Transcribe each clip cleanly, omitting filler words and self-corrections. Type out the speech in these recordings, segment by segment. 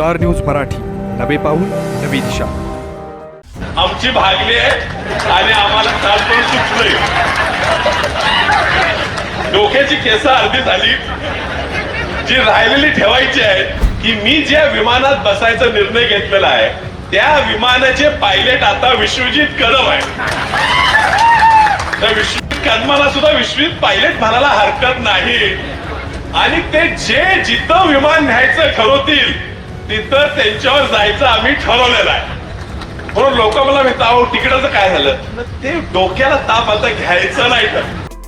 Star news Marathi, नवे पाऊल नवी दिशा. आमची भागली आहे आणि आम्हाला काल पण सुचलंय. डोक्याची केस अर्धी झाली, जी राहिलेली ठेवायची आहे की मी ज्या विमानात बसायचा निर्णय घेतलेला आहे त्या विमानाचे पायलट आता विश्वजित कदम आहे. त्या विश्वजित कदमाला सुद्धा विश्वजित पायलट म्हणायला हरकत नाही. आणि ते जे जिथं विमान न्यायचं ठरवतील तिथं त्यांच्यावर जायचं आम्ही ठरवलेलं आहे. म्हणून लोक मला म्हणतात अहो तिकिटाचं काय झालं, ते डोक्याला ताप आता घ्यायचं नाही. तर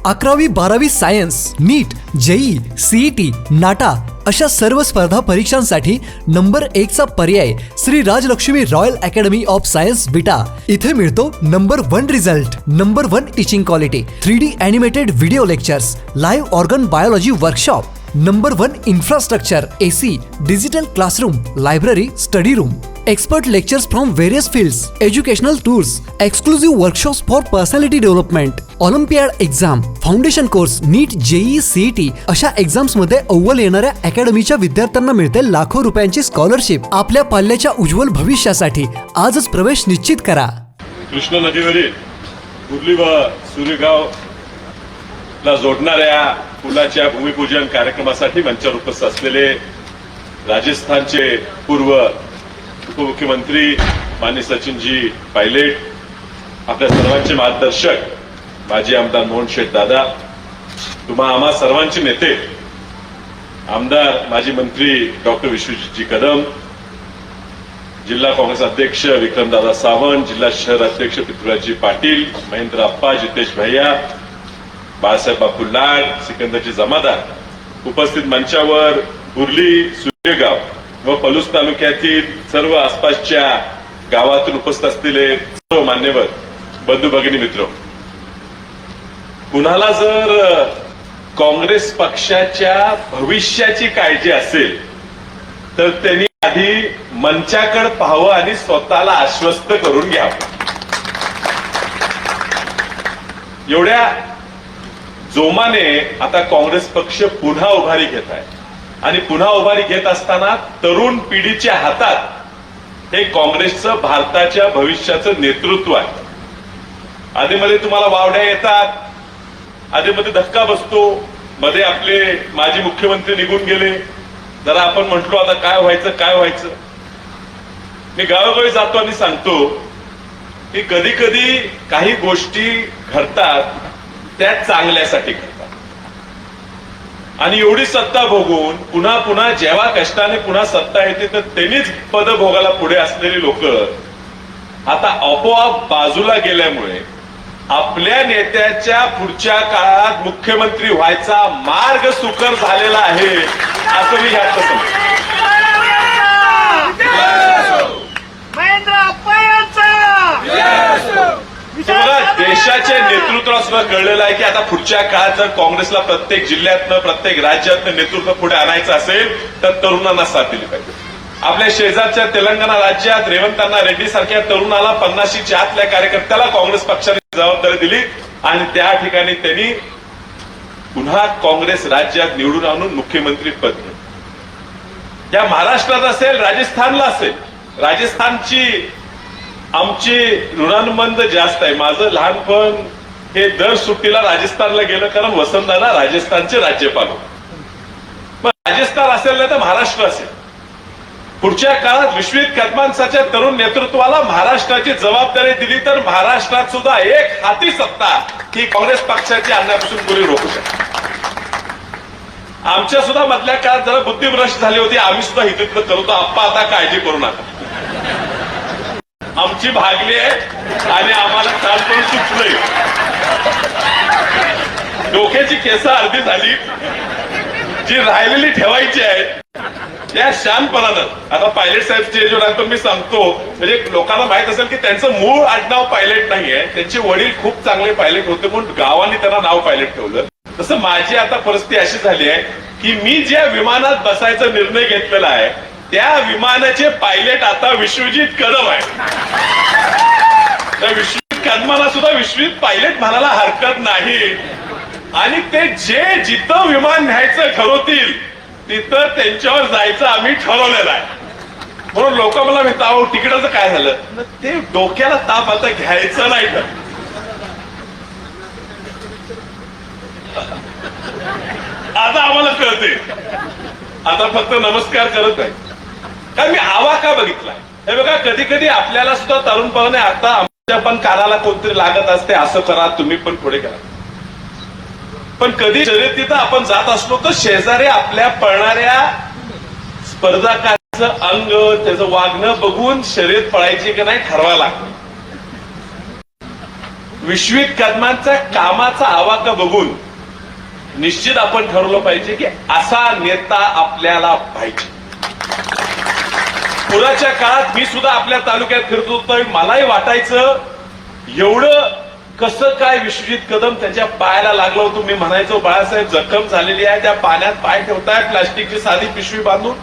11वी 12वी science, NEET, JEE, CET, NATA अशा सर्व स्पर्धा परीक्षांसाठी नंबर 1 चा पर्याय Shri Rajlakshmi royal academy of science बिटा. इथे मिळतो number 1 result, number 1 teaching quality, 3D animated video lectures, live organ biology workshop, number 1 infrastructure, AC, digital classroom, library, study room, expert lectures from various fields, educational tours, exclusive workshops for personality development, Olympiad exam, foundation course, NEET, JEE, CET अशा exams मध्ये अव्वल येणाऱ्या अकॅडमीच्या विद्यार्थ्यांना मिळते लाखो रुपयांची scholarship. आपल्या पाल्याच्या उज्ज्वल भविष्यासाठी आजच प्रवेश निश्चित करा. कृष्णा नदीवरील कुर्ली व सुरेगाव ला जोडणाऱ्या पुलाच्या भूमिपूजन कार्यक्रमासाठी मंचावर उपस्थित असलेले राजस्थानचे पूर्व उपमुख्यमंत्री माननीय सचिनजी पायलट, आपल्या सर्वांचे मार्गदर्शक माजी आमदार मोहन शेठ दादा, तुम्हा आम्हा सर्वांचे नेते आमदार माजी मंत्री डॉक्टर विश्वजितजी कदम, जिल्हा काँग्रेस अध्यक्ष विक्रमदादा सावंत, जिल्हा शहर अध्यक्ष पृथ्वीराजजी पाटील, महेंद्र अप्पा, जितेश भैया, बाळासाहेब बापू लाड, सिकंदरजी जमादार, उपस्थित मंचावर कुर्ली, सुरेगाव व पलूस तालुक्यातील सर्व आसपासच्या गावातून उपस्थित असलेले सर्व मान्यवर बंधू भगिनी मित्र, कुणाला जर काँग्रेस पक्षाच्या भविष्याची काळजी असेल तर त्यांनी आधी मंचाकडे पाहावं आणि स्वतःला आश्वस्त करून घ्यावं. एवढ्या जोमाने आता काँग्रेस पक्ष पुन्हा उभारी घेत आहे आणि पुन्हा उभारी घेत असताना तरुण पिढीच्या हातात हे काँग्रेसचं भारताच्या भविष्याचं नेतृत्व आहे. आधीमध्ये तुम्हाला वावड्या येतात, आधीमध्ये धक्का बसतो, मध्ये आपले माजी मुख्यमंत्री निघून गेले, जरा आपण म्हटलो आता काय व्हायचं काय व्हायचं. मी गावोगावी जातो आणि सांगतो की कधी कधी काही गोष्टी घडतात त्या चांगल्यासाठी घडतात. आणि एवढी सत्ता भोगून पुन्हा पुन्हा जेव्हा कष्टाने पुन्हा सत्ता येते तर त्यांनीच पद भोगायला पुढे असलेली लोक आता आपोआप बाजूला गेल्यामुळे आपल्या नेत्याच्या पुढच्या काळात मुख्यमंत्री व्हायचा मार्ग सुकर झालेला आहे असं मी ह्यात समजतो. देशाच्या नेतृत्वाला सुद्धा कळलेलं आहे की आता पुढच्या काळात जर काँग्रेसला प्रत्येक जिल्ह्यातनं प्रत्येक राज्यातनं नेतृत्व पुढे आणायचं असेल तर तरुणांना साथ दिली पाहिजे. आपल्या शेजारच्या तेलंगणा राज्यात रेवंतांना रेड्डी सारख्या तरुणाला 50च्या आतल्या कार्यकर्त्याला काँग्रेस पक्षाने जबाबदारी दिली आणि त्या ठिकाणी त्यांनी पुन्हा काँग्रेस राज्यात निवडून आणून मुख्यमंत्री पद घेतलं. या महाराष्ट्रात असेल, राजस्थानला असेल, राजस्थानची आमची ऋणानुबंध जास्त आहे. माझं लहानपण हे दर सुट्टीला राजस्थानला गेलं कारण वसंतदादा राजस्थानचे राज्यपाल होते. मग राजस्थान असेल नाही तर महाराष्ट्र असेल. पुढच्या काळात विश्वजित कदमांच्या तरुण नेतृत्वाला महाराष्ट्राची जबाबदारी दिली तर महाराष्ट्रात सुद्धा एक हाती सत्ता ही काँग्रेस पक्षाची आणण्यापासून कोणी रोखू शकते. आमच्या सुद्धा मधल्या काळात जरा बुद्धिभ्रष्ट झाली होती, आम्ही सुद्धा हितून करतो. आप्पा आता काळजी करू नका, आमची भागली आहे आणि आम्हाला काल पण सुचलंय. डोक्याची केस अर्धी झाली, जी राहिलेली ठेवायची आहे त्या शानपणानं. आता पायलट साहेब स्टेजवर आहे पण मी सांगतो म्हणजे लोकांना माहित असेल की त्यांचं मूळ आडनाव पायलट नाहीये, त्यांचे वडील खूप चांगले पायलट होते म्हणून गावाने त्यांना नाव पायलट ठेवलं. तसं माझी आता परिस्थिती अशी झाली आहे की मी ज्या विमानात बसायचा निर्णय घेतलेला आहे त्या विमानाचे पायलट आता विश्वजित कदम आहे. त्या विश्वजित कदमाला सुद्धा विश्वजित पायलट म्हणायला हरकत नाही. आणि ते जे जिथं विमान न्यायचं ठरवतील तिथं त्यांच्यावर जायचं आम्ही ठरवलेलं आहे. म्हणून लोक मला म्हणतात अहो तिकिटाचं काय झालं, ते डोक्याला ताप आता घ्यायचं नाही का. आता आम्हाला कळते, आता फक्त नमस्कार करत आहे. कारण मी आवा का बघितलाय हे बघा, कधी कधी आपल्याला सुद्धा तरुणपणाने आता आमच्या पण कानाला कोणतरी लागत असते, असं करा तुम्ही पण पुढे करा. पण कधी शर्यतीत आपण जात असलो तर शेजारी आपल्या पळणाऱ्या स्पर्धकाचं अंग, त्याचं वागणं बघून शर्यत पळायची की नाही ठरवायला लागतं. विश्वित कदमांचा कामाचा आवाका बघून निश्चित आपण ठरवलं पाहिजे की असा नेता आपल्याला पाहिजे. पुराच्या काळात मी सुद्धा आपल्या तालुक्यात फिरत होतो, मलाही वाटायचं एवढं कसं काय विश्वजित कदम त्याच्या पायाला लागलं होतं. मी म्हणायचो बाळासाहेब जखम झालेली आहे, त्या पाण्यात पाय ठेवतायत प्लास्टिकची साधी पिशवी बांधून.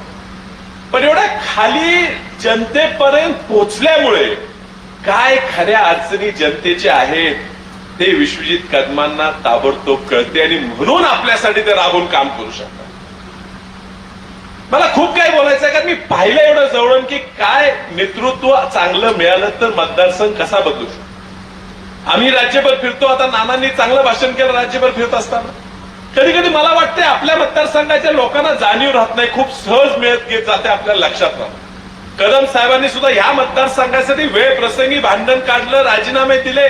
पण एवढ्या खाली जनतेपर्यंत पोहोचल्यामुळे काय खऱ्या अडचणी जनतेच्या आहेत ते विश्वजित कदमांना ताबडतोब कळते आणि म्हणून आपल्यासाठी ते राबून काम करू शकतात. मला खूप काही बोलायचं आहे, कारण मी पाहिलं एवढं जवळून की काय नेतृत्व चांगलं मिळालं तर मतदारसंघ कसा बदलू शकतो. आम्ही राज्यभर फिरतो, आता नानांनी चांगलं भाषण केलं राज्यभर फिरत असताना. कधी कधी मला वाटते आपल्या मतदारसंघाच्या लोकांना जाणीव राहत नाही, खूप सहज मिळत घेत जाते आपल्याला लक्षात राहत. कदम साहेबांनी सुद्धा ह्या मतदारसंघासाठी वेळ प्रसंगी भांडण काढलं, राजीनामे दिले,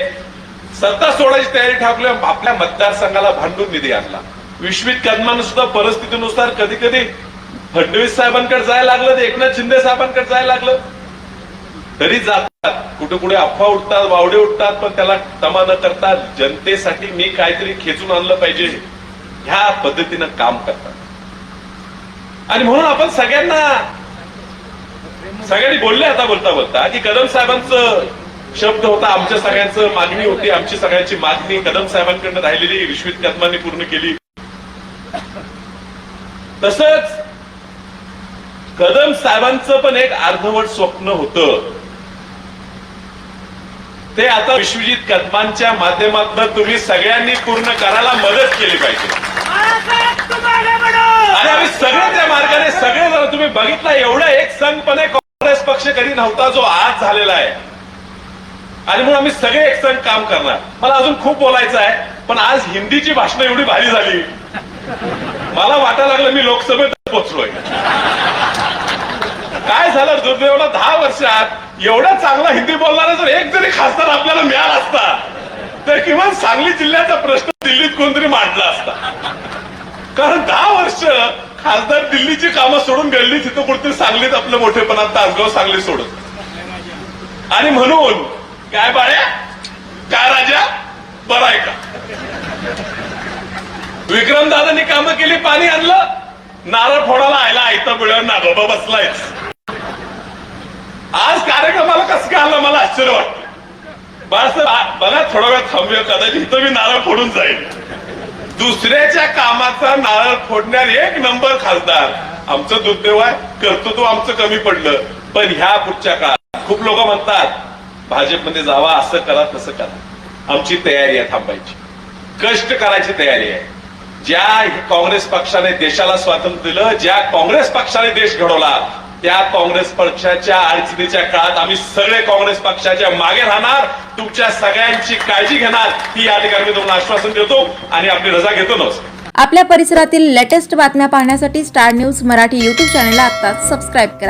सत्ता सोडायची तयारी ठाकली, आपल्या मतदारसंघाला भांडून निधी आणला. विश्वित कदमांना सुद्धा परिस्थितीनुसार कधी कधी फडणवीस साहेबांकडे जायला लागलं, ते एकनाथ शिंदे साहेबांकडे जायला लागलं, तरी जातात. कुठे कुठे अफवा उठतात, वावडे उठतात, पण त्याला तमा न करता जनतेसाठी मी काहीतरी खेचून आणलं पाहिजे ह्या पद्धतीनं काम करतात. आणि म्हणून आपण सगळ्यांनी बोलले आता बोलता बोलता की कदम साहेबांचं शब्द होता, आमच्या सगळ्यांचं मागणी होती, आमची सगळ्यांची मागणी कदम साहेबांकडनं राहिलेली विश्वित कदमांनी पूर्ण केली. तसंच कदम साहेबांचं पण एक अर्धवट स्वप्न होतं, ते आता विश्वजित कदमांच्या माध्यमातून तुम्ही सगळ्यांनी पूर्ण करायला मदत केली पाहिजे. आणि आम्ही सगळे त्या मार्गाने सगळे तुम्ही बघितला एवढा एक संघपणे काँग्रेस पक्ष कधी नव्हता जो आज झालेला आहे. आणि म्हणून आम्ही सगळे एक संघ काम करणार. मला अजून खूप बोलायचं आहे, पण आज हिंदीची भाषणं एवढी भारी झाली, मला वाटायला लागलं मी लोकसभेत पोहोचलोय. काय झालं दुर्दैवाला 10 वर्षात एवढा चांगला हिंदी बोलणारा जर एक जरी खासदार आपल्याला मिळाला असता तर किमान सांगली जिल्ह्याचा प्रश्न दिल्लीत कोणतरी मांडला असता. कारण 10 वर्ष खासदार दिल्लीची कामं सोडून गेली, तिथं कुठेतरी सांगलीत आपलं मोठेपणा तासगाव सांगली सोडत. आणि म्हणून काय बाळ्या, काय राजा, बरं आहे का. विक्रमदादांनी कामं केली, पाणी आणलं, नारळ फोडायला आयला आयता बिळ्यावर नागोबा बसलायच. आज कार्यक्रमाला कसं काय आलं मला आश्चर्य वाटतं. बघा थोडा वेळ थांबूया, कदाचित इथं मी नारळ फोडून जाईल. दुसऱ्याच्या कामाचा नारळ फोडण्यात एक नंबर खासदार आमचं दुर्दैव आहे, कर्तृत्व आमचं कमी पडलं. पण ह्या पुढच्या काळात खूप लोक म्हणतात भाजपमध्ये जावा, असं करा तसं करा. आमची तयारी आहे थांबायची, कष्ट करायची तयारी आहे. ज्या काँग्रेस पक्षाने देशाला स्वातंत्र्य दिलं, ज्या काँग्रेस पक्षाने देश घडवला, त्या काँग्रेस पक्षाच्या अडचणीच्या काळात आम्ही सगळे काँग्रेस पक्षाच्या मागे राहणार, तुमच्या सगळ्यांची काळजी घेणार, ही या ठिकाणी मी तुम्हाला आश्वासन देतो आणि आपली रजा घेतो. नमस्कार. आपल्या परिसरातील लेटेस्ट बातम्या पाहण्यासाठी स्टार न्यूज मराठी YouTube चॅनलला आत्ताच सबस्क्राईब करा.